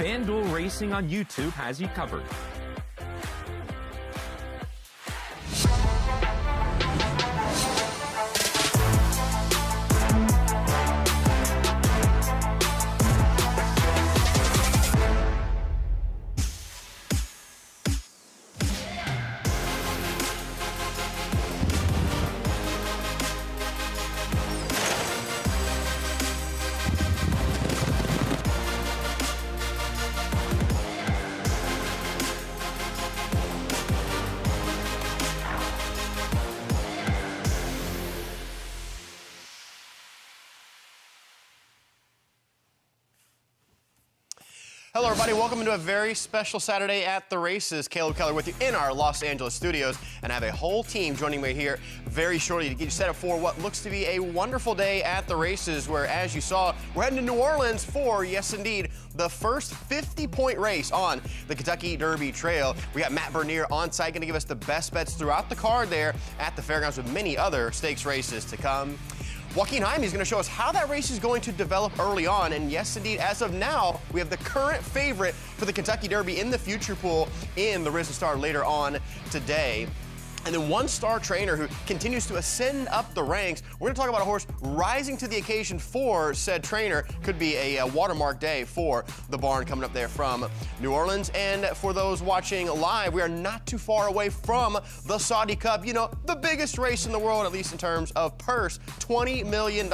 FanDuel Racing on YouTube has you covered. Hello, everybody. Welcome into a very special Saturday at the races. Caleb Keller with you in our Los Angeles studios, and I have a whole team joining me here very shortly to get you set up for what looks to be a wonderful day at the races, where, as you saw, we're heading to New Orleans for, yes, indeed, the first 50-point race on the Kentucky Derby Trail. We got Matt Bernier on site, going to give us the best bets throughout the card there at the fairgrounds, with many other stakes races to come. Joaquin Jaime is going to show us how that race is going to develop early on. And yes, indeed, as of now, we have the current favorite for the Kentucky Derby in the future pool in the Risen Star later on today. And then one star trainer who continues to ascend up the ranks. We're going to talk about a horse rising to the occasion for said trainer. Could be a watermark day for the barn coming up there from New Orleans. And for those watching live, we are not too far away from the Saudi Cup. You know, the biggest race in the world, at least in terms of purse, $20 million.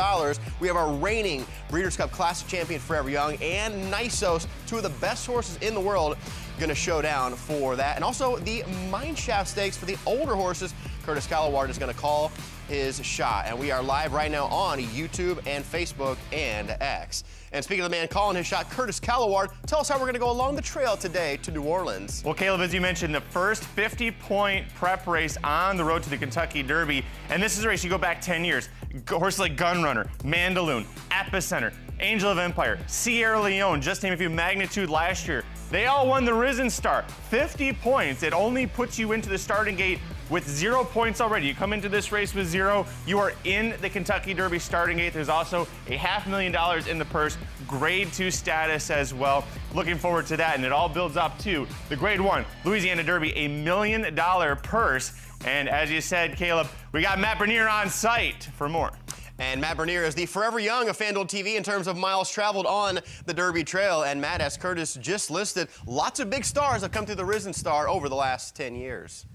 We have our reigning Breeders' Cup Classic champion, Forever Young, and Nisos, two of the best horses in the world, going to show down for that. And also the Mineshaft Stakes for the older horses. Curtis Callaward is going to call his shot. And we are live right now on YouTube and Facebook and X. And speaking of the man calling his shot, Curtis Callaward, tell us how we're going to go along the trail today to New Orleans. Well, Caleb, as you mentioned, the first 50-point prep race on the road to the Kentucky Derby. And this is a race you go back 10 years. Horses like Gunrunner, Mandaloon, Epicenter, Angel of Empire, Sierra Leone, just to name a few, Magnitude last year. They all won the Risen Star. 50 points. It only puts you into the starting gate with 0 points already. You come into this race with 0, you are in the Kentucky Derby starting gate. There's also a $500,000 in the purse, grade 2 status as well. Looking forward to that, and it all builds up to the grade 1 Louisiana Derby, $1 million purse. And as you said, Caleb, we got Matt Bernier on site for more. And Matt Bernier is the Forever Young of FanDuel TV in terms of miles traveled on the Derby Trail. And Matt, as Curtis just listed, lots of big stars have come through the Risen Star over the last 10 years.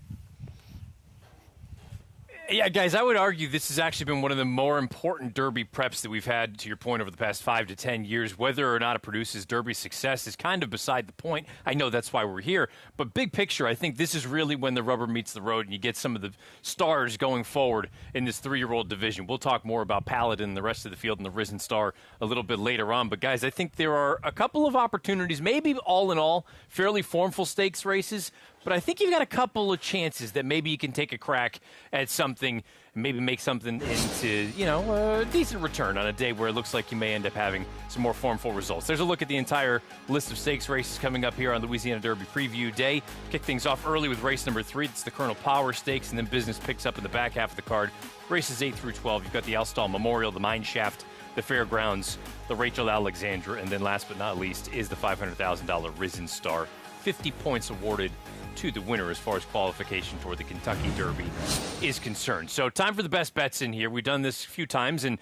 Yeah, guys, I would argue this has actually been one of the more important Derby preps that we've had, to your point, over the past 5 to 10 years. Whether or not it produces Derby success is kind of beside the point. I know that's why we're here. But big picture, I think this is really when the rubber meets the road and you get some of the stars going forward in this 3-year-old division. We'll talk more about Paladin and the rest of the field and the Risen Star a little bit later on. But, guys, I think there are a couple of opportunities, maybe all in all, fairly formful stakes races. But I think you've got a couple of chances that maybe you can take a crack at something, maybe make something into, you know, a decent return on a day where it looks like you may end up having some more formful results. There's a look at the entire list of stakes races coming up here on Louisiana Derby Preview Day. Kick things off early with race number 3. It's the Colonel Power Stakes, and then business picks up in the back half of the card. Races 8 through 12. You've got the Alstall Memorial, the Mineshaft, the Fairgrounds, the Rachel Alexandra, and then last but not least is the $500,000 Risen Star. 50 points awarded to the winner as far as qualification for the Kentucky Derby is concerned. So time for the best bets in here. We've done this a few times, and,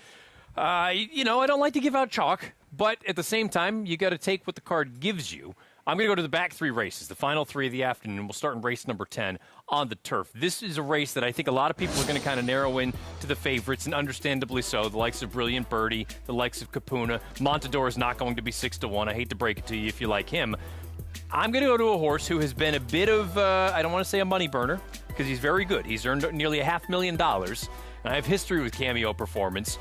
you know, I don't like to give out chalk, but at the same time, you got to take what the card gives you. I'm going to go to the back 3 races, the final 3 of the afternoon. We'll start in race number 10 on the turf. This is a race that I think a lot of people are going to kind of narrow in to the favorites, and understandably so. The likes of Brilliant Birdie, the likes of Capuna. Montador is not going to be 6-1. I hate to break it to you if you like him. I'm going to go to a horse who has been a bit of, I don't want to say a money burner, because he's very good. He's earned nearly $500,000, and I have history with Cameo Performance.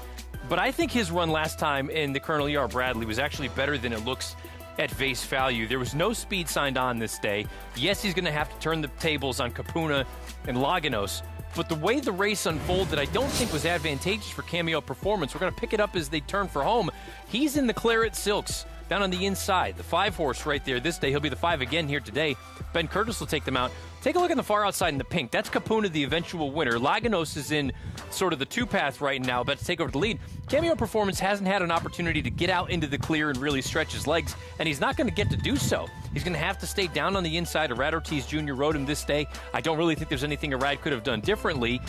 But I think his run last time in the Colonel E.R. Bradley was actually better than it looks at face value. There was no speed signed on this day. Yes, he's going to have to turn the tables on Capuna and Laganos, but the way the race unfolded, I don't think was advantageous for Cameo Performance. We're going to pick it up as they turn for home. He's in the Claret Silks. Down on the inside, the 5 horse right there this day. He'll be the 5 again here today. Ben Curtis will take them out. Take a look on the far outside in the pink. That's Capuna, the eventual winner. Laganos is in sort of the 2-path right now, about to take over the lead. Cameo Performance hasn't had an opportunity to get out into the clear and really stretch his legs, and he's not going to get to do so. He's going to have to stay down on the inside. Arad Ortiz Jr. rode him this day. I don't really think there's anything Arad could have done differently.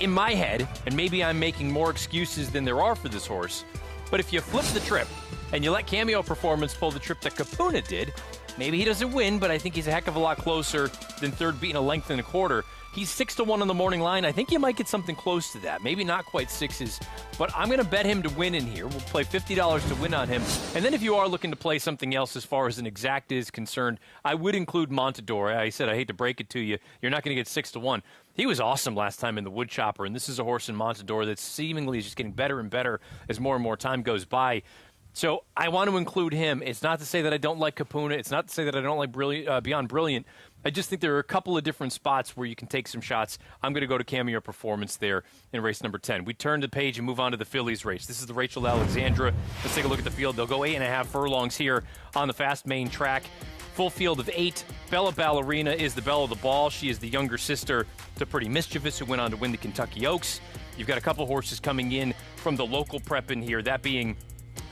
In my head, and maybe I'm making more excuses than there are for this horse, but if you flip the trip and you let Cameo Performance pull the trip that Capuna did, maybe he doesn't win, but I think he's a heck of a lot closer than third beating a length and a quarter. He's 6-1 on the morning line. I think you might get something close to that. Maybe not quite 6s, but I'm going to bet him to win in here. We'll play $50 to win on him. And then if you are looking to play something else as far as an exact is concerned, I would include Montador. I said, I hate to break it to you, you're not going to get 6-1. He was awesome last time in the Woodchopper, and this is a horse in Montador that seemingly is just getting better and better as more and more time goes by. So I want to include him. It's not to say that I don't like Capuna. It's not to say that I don't like Beyond Brilliant. I just think there are a couple of different spots where you can take some shots. I'm going to go to Cameo Performance there in race number 10. We turn the page and move on to the fillies race. This is the Rachel Alexandra. Let's take a look at the field. They'll go 8.5 furlongs here on the fast main track. Full field of 8. Bella Ballerina is the belle of the ball. She is the younger sister to Pretty Mischievous, who went on to win the Kentucky Oaks. You've got a couple horses coming in from the local prep in here, that being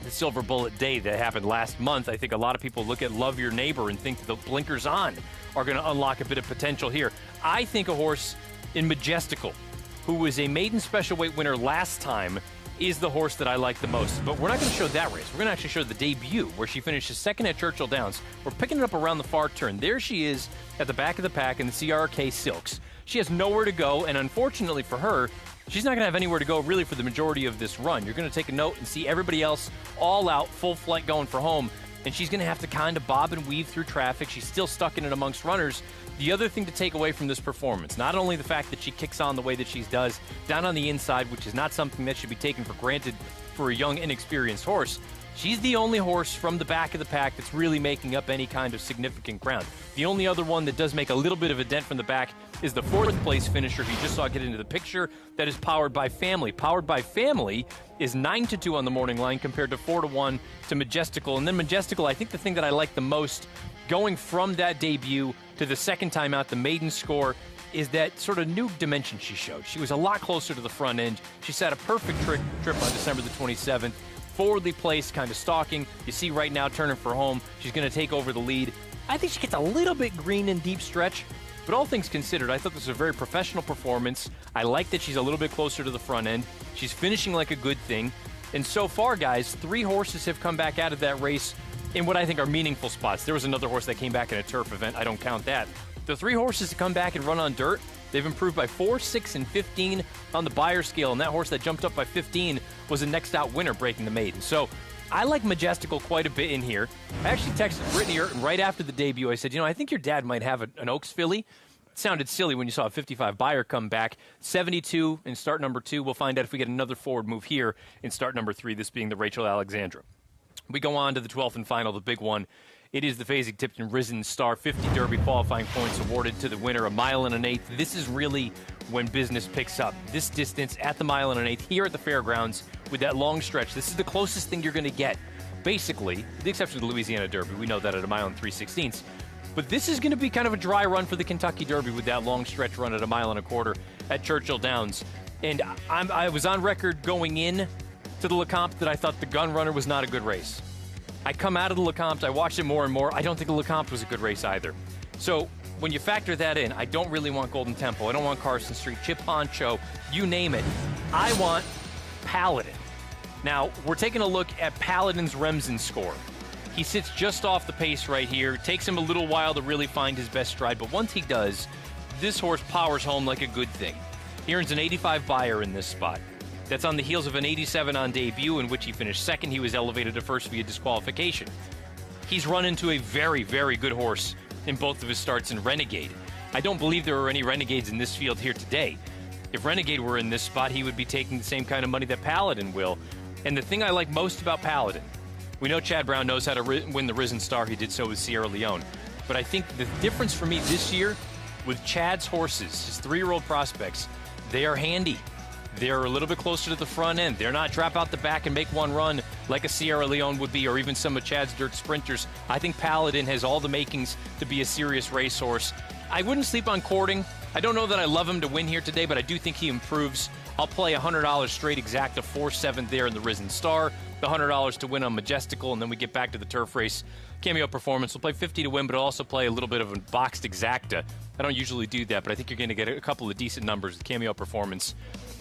the Silver Bullet Day that happened last month. I think a lot of people look at Love Your Neighbor and think the blinkers on are going to unlock a bit of potential here. I think a horse in Majestical, who was a maiden special weight winner last time, is the horse that I like the most. But we're not going to show that race. We're going to actually show the debut, where she finishes second at Churchill Downs. We're picking it up around the far turn. There she is at the back of the pack in the CRK Silks. She has nowhere to go, and unfortunately for her, she's not going to have anywhere to go really for the majority of this run. You're going to take a note and see everybody else all out, full flight going for home, and she's going to have to kind of bob and weave through traffic. She's still stuck in it amongst runners. The other thing to take away from this performance, not only the fact that she kicks on the way that she does, down on the inside, which is not something that should be taken for granted for a young, inexperienced horse, she's the only horse from the back of the pack that's really making up any kind of significant ground. The only other one that does make a little bit of a dent from the back is the 4th place finisher who you just saw get into the picture, that is Powered by Family. Powered by Family is 9-2 on the morning line compared to 4-1 to Majestical. And then Majestical, I think the thing that I like the most, going from that debut to the second time out, the maiden score, is that sort of new dimension she showed. She was a lot closer to the front end. She set a perfect trip on December the 27th. Forwardly placed, kind of stalking. You see right now turning for home. She's going to take over the lead. I think she gets a little bit green in deep stretch, but all things considered, I thought this was a very professional performance. I like that she's a little bit closer to the front end. She's finishing like a good thing. And so far, guys, 3 horses have come back out of that race in what I think are meaningful spots. There was another horse that came back in a turf event. I don't count that. The 3 horses that come back and run on dirt, they've improved by 4, 6, and 15 on the Beyer scale, and that horse that jumped up by 15 was a next out winner breaking the maiden. So I like Majestical quite a bit in here. I actually texted Brittany Earton right after the debut. I said, I think your dad might have an Oaks filly. It sounded silly when you saw a 55 Beyer come back. 72 in start number 2. We'll find out if we get another forward move here in start number 3, this being the Rachel Alexandra. We go on to the 12th and final, the big one. It is the Fasig-Tipton Risen Star 50 Derby qualifying points awarded to the winner, 1 1/8. This is really when business picks up. This distance at the 1 1/8 here at the fairgrounds with that long stretch. This is the closest thing you're going to get, basically, the exception of the Louisiana Derby. We know that at 1 3/16. But this is going to be kind of a dry run for the Kentucky Derby with that long stretch run at 1 1/4 at Churchill Downs. And I was on record going in to the Lecomte that I thought the Gun Runner was not a good race. I come out of the Lecomte, I watched it more and more. I don't think the Lecomte was a good race either. So when you factor that in, I don't really want Golden Temple. I don't want Carson Street, Chip Honcho, you name it. I want Paladin. Now, we're taking a look at Paladin's Remsen score. He sits just off the pace right here. Takes him a little while to really find his best stride, but once he does, this horse powers home like a good thing. He earns an 85 Beyer in this spot. That's on the heels of an 87 on debut, in which he finished second. He was elevated to first via disqualification. He's run into a very, very good horse in both of his starts in Renegade. I don't believe there are any Renegades in this field here today. If Renegade were in this spot, he would be taking the same kind of money that Paladin will. And the thing I like most about Paladin, we know Chad Brown knows how to win the Risen Star. He did so with Sierra Leone. But I think the difference for me this year with Chad's horses, his 3-year-old prospects, they are handy. they're a little bit closer to the front end. They're not drop out the back and make one run like a Sierra Leone would be, or even some of Chad's dirt sprinters. I think Paladin has all the makings to be a serious racehorse. I wouldn't sleep on Courting. I don't know that I love him to win here today, but I do think he improves. I'll play $100 straight exacta 4-7 there in the Risen Star, the $100 to win on Majestical, and then we get back to the turf race. Cameo Performance will play 50 to win, but I'll also play a little bit of a boxed exacta. I don't usually do that, but I think you're going to get a couple of decent numbers with Cameo Performance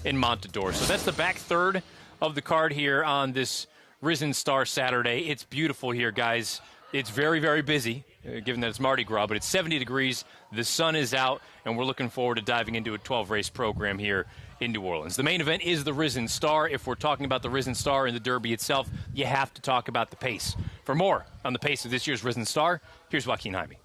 in Montador. So that's the back third of the card here on this Risen Star Saturday. It's beautiful here, guys. It's very, very busy, given that it's Mardi Gras, but it's 70 degrees. The sun is out, and we're looking forward to diving into a 12-race program here in New Orleans. The main event is the Risen Star. If we're talking about the Risen Star and the Derby itself, you have to talk about the pace. For more on the pace of this year's Risen Star, here's Joaquin Jaime.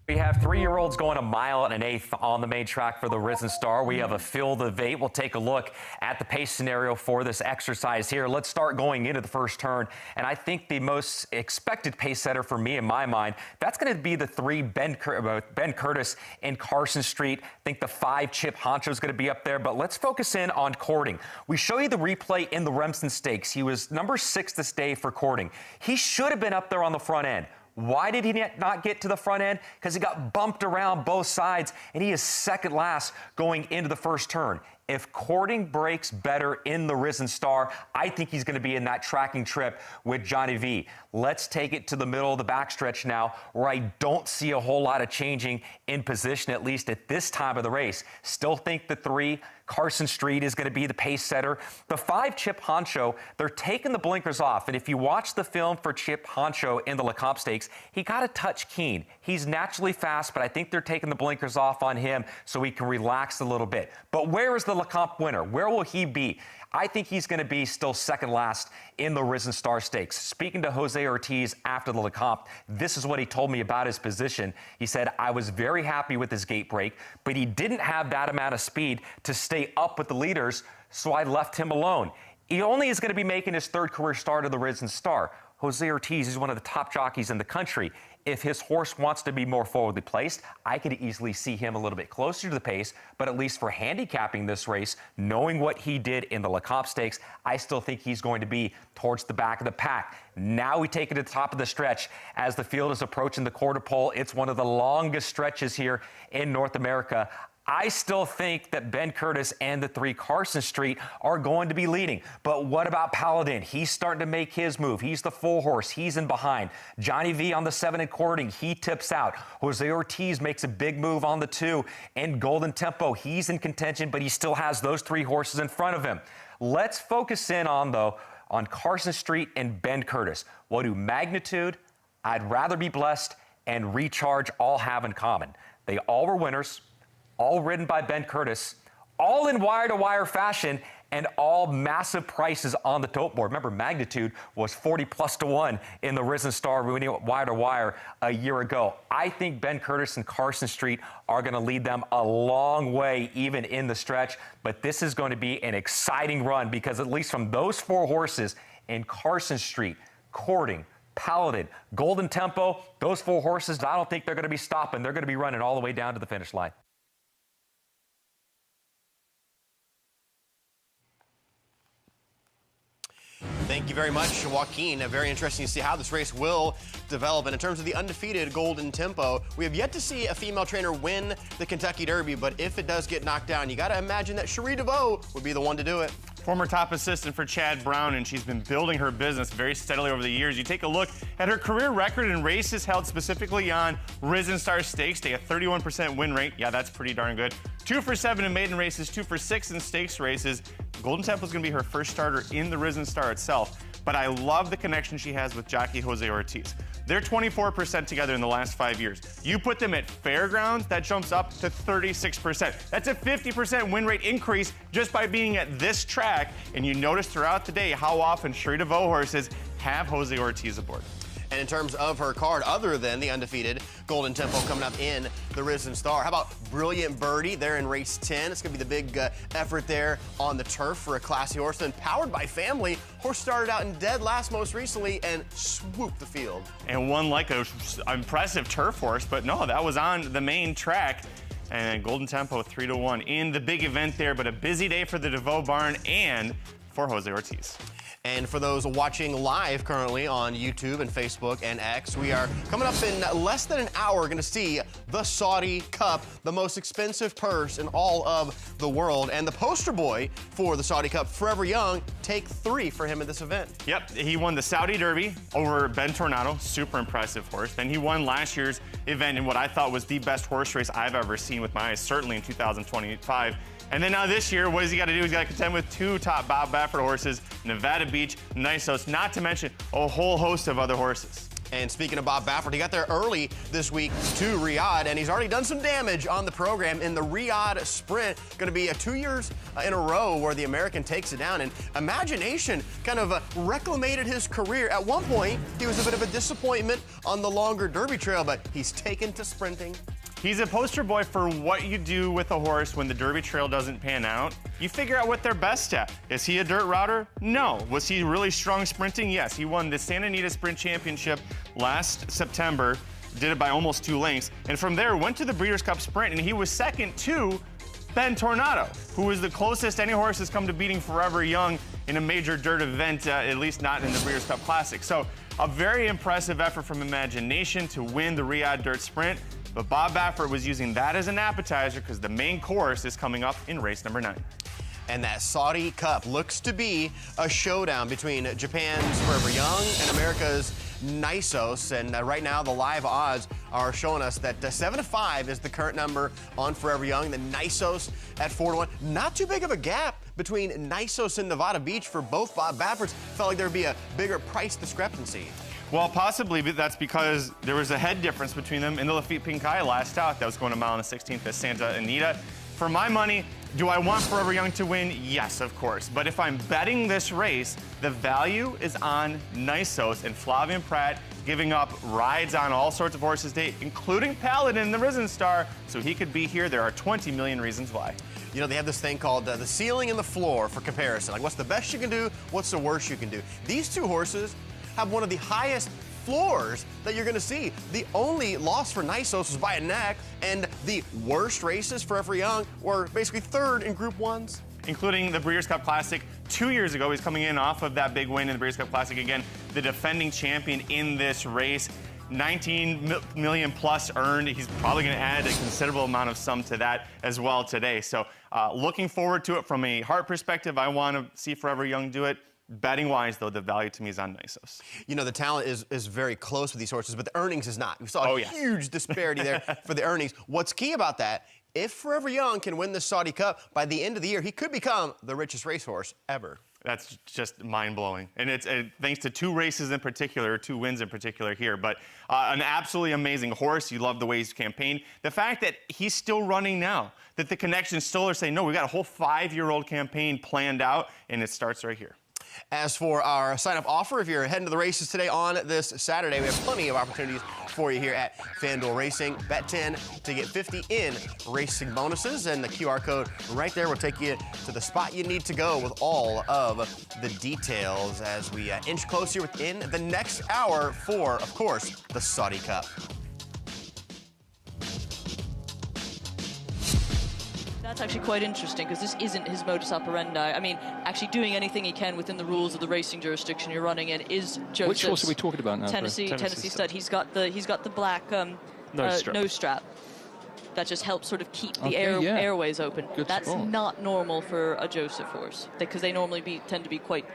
We have 3-year-olds going 1 1/8 miles on the main track for the Risen Star. We have a field of 8. We'll take a look at the pace scenario for this exercise here. Let's start going into the first turn. And I think the most expected pace setter for me in my mind, that's going to be the 3 Ben Curtis and Carson Street. I think the 5 Chip Honcho is going to be up there. But let's focus in on Courting. We show you the replay in the Remsen Stakes. He was number 6 this day for Courting. He should have been up there on the front end. Why did he not get to the front end? Because he got bumped around both sides, and he is second last going into the first turn. If Courting breaks better in the Risen Star, I think he's going to be in that tracking trip with Johnny V. Let's take it to the middle of the backstretch now, where I don't see a whole lot of changing in position, at least at this time of the race. Still think the 3, Carson Street, is going to be the pace setter. The 5, Chip Honcho, they're taking the blinkers off. And if you watch the film for Chip Honcho in the Lecomte Stakes, he got a touch keen. He's naturally fast, but I think they're taking the blinkers off on him so he can relax a little bit. But where is the Lecomte winner? Where will he be? I think he's going to be still second last in the Risen Star Stakes. Speaking to Jose Ortiz after the Lecomte, this is what he told me about his position. He said, I was very happy with his gate break, but he didn't have that amount of speed to stay up with the leaders, so I left him alone. He only is going to be making his 3rd career start of the Risen Star. Jose Ortiz is one of the top jockeys in the country. If his horse wants to be more forwardly placed, I could easily see him a little bit closer to the pace, but at least for handicapping this race, knowing what he did in the Lecomte Stakes, I still think he's going to be towards the back of the pack. Now we take it to the top of the stretch as the field is approaching the quarter pole. It's one of the longest stretches here in North America. I still think that Ben Curtis and the 3 Carson Street are going to be leading. But what about Paladin? He's starting to make his move. He's the 4 horse. He's in behind. Johnny V on the 7 and Courting. He tips out. Jose Ortiz makes a big move on the 2. And Golden Tempo, he's in contention, but he still has those 3 horses in front of him. Let's focus in on Carson Street and Ben Curtis. What do Magnitude, I'd Rather Be Blessed, and Recharge all have in common? They all were winners, all ridden by Ben Curtis, all in wire-to-wire fashion, and all massive prices on the tote board. Remember, Magnitude was 40+ to 1 in the Risen Star winning wire-to-wire a year ago. I think Ben Curtis and Carson Street are going to lead them a long way, even in the stretch. But this is going to be an exciting run because at least from those 4 horses in Carson Street, Courting, Paladin, Golden Tempo, those 4 horses, I don't think they're going to be stopping. They're going to be running all the way down to the finish line. Thank you very much, Joaquin. Very interesting to see how this race will develop. And in terms of the undefeated Golden Tempo, we have yet to see a female trainer win the Kentucky Derby, but if it does get knocked down, you got to imagine that Cherie DeVaux would be the one to do it. Former top assistant for Chad Brown, and she's been building her business very steadily over the years. You take a look at her career record in races held specifically on Risen Star Stakes Day, a 31% win rate. Yeah, that's pretty darn good. 2 for 7 in maiden races, 2 for 6 in stakes races. Golden Temple is going to be her first starter in the Risen Star itself. But I love the connection she has with jockey Jose Ortiz. They're 24% together in the last 5 years. You put them at fairgrounds, that jumps up to 36%. That's a 50% win rate increase just by being at this track. And you notice throughout the day how often Cherie DeVaux horses have Jose Ortiz aboard. And in terms of her card, other than the undefeated Golden Tempo coming up in the Risen Star, how about Brilliant Birdie? They're in race 10. It's going to be the big effort there on the turf for a classy horse. Then Powered by Family, horse started out in dead last most recently and swooped the field. And won like a impressive turf horse, but no, that was on the main track. and Golden Tempo 3-1 in the big event there, but a busy day for the DeVoe barn and for Jose Ortiz. And for those watching live currently on YouTube and Facebook and X, we are coming up in less than an hour going to see the Saudi Cup, the most expensive purse in all of the world. And the poster boy for the Saudi Cup, Forever Young, take 3 for him at this event. Yep, he won the Saudi Derby over Ben Tornado, super impressive horse. Then he won last year's event in what I thought was the best horse race I've ever seen with my eyes, certainly in 2025. And then now this year, what does he got to do? He's got to contend with 2 top Bob Baffert horses, Nevada Beach, Nisos, not to mention a whole host of other horses. And speaking of Bob Baffert, he got there early this week to Riyadh, and he's already done some damage on the program in the Riyadh Sprint. Going to be 2 years in a row where the American takes it down. And Imagination kind of reclamated his career. At one point, he was a bit of a disappointment on the longer Derby trail, but he's taken to sprinting. He's a poster boy for what you do with a horse when the Derby trail doesn't pan out. You figure out what they're best at. Is he a dirt router? No. Was he really strong sprinting? Yes. He won the Santa Anita Sprint Championship last September, did it by almost 2 lengths, and from there went to the Breeders' Cup Sprint, and he was second to Ben Tornado, who was the closest any horse has come to beating Forever Young in a major dirt event, at least not in the Breeders' Cup Classic. So a very impressive effort from Imagination to win the Riyadh Dirt Sprint. But Bob Baffert was using that as an appetizer because the main course is coming up in race number 9. And that Saudi Cup looks to be a showdown between Japan's Forever Young and America's Nisos. And right now, the live odds are showing us that 7-5 is the current number on Forever Young. The Nisos at 4-1. Not too big of a gap between Nisos and Nevada Beach for both Bob Bafferts. Felt like there'd be a bigger price discrepancy. Well, possibly, but that's because there was a head difference between them in the Lafitte Pink Eye last out. That was going a mile and a 16th at Santa Anita. For my money, do I want Forever Young to win? Yes, of course. But if I'm betting this race, the value is on Nisos and Flavian Pratt giving up rides on all sorts of horses today, including Paladin, the Risen Star, so he could be here. There are 20 million reasons why. You know, they have this thing called the ceiling and the floor for comparison. Like, what's the best you can do? What's the worst you can do? These 2 horses have one of the highest floors that you're going to see. The only loss for Nisos was by a neck, and the worst races for Forever Young were basically 3rd in Group 1s. Including the Breeders' Cup Classic 2 years ago. He's coming in off of that big win in the Breeders' Cup Classic again, the defending champion in this race. 19 million plus earned. He's probably going to add a considerable amount of sum to that as well today. So looking forward to it from a heart perspective. I want to see Forever Young do it. Betting-wise, though, the value to me is on Nisos. You know, the talent is very close with these horses, but the earnings is not. We saw a huge disparity there for the earnings. What's key about that, if Forever Young can win the Saudi Cup, by the end of the year, he could become the richest racehorse ever. That's just mind-blowing. And it's thanks to 2 races in particular, 2 wins in particular here. But an absolutely amazing horse. You love the way he's campaigned. The fact that he's still running now, that the connections still are saying, no, we've got a whole 5-year-old campaign planned out, and it starts right here. As for our sign-up offer, if you're heading to the races today on this Saturday, we have plenty of opportunities for you here at FanDuel Racing. Bet 10 to get 50 in racing bonuses, and the QR code right there will take you to the spot you need to go with all of the details as we inch closer within the next hour for, of course, the Saudi Cup. That's actually quite interesting because this isn't his modus operandi. I mean, actually doing anything he can within the rules of the racing jurisdiction you're running in is Joseph's. Which horse are we talking about now? Tennessee stud. He's got the black nose strap that just helps sort of keep the airways open. Good That's spot. not normal for a Joseph horse because they normally tend to be quite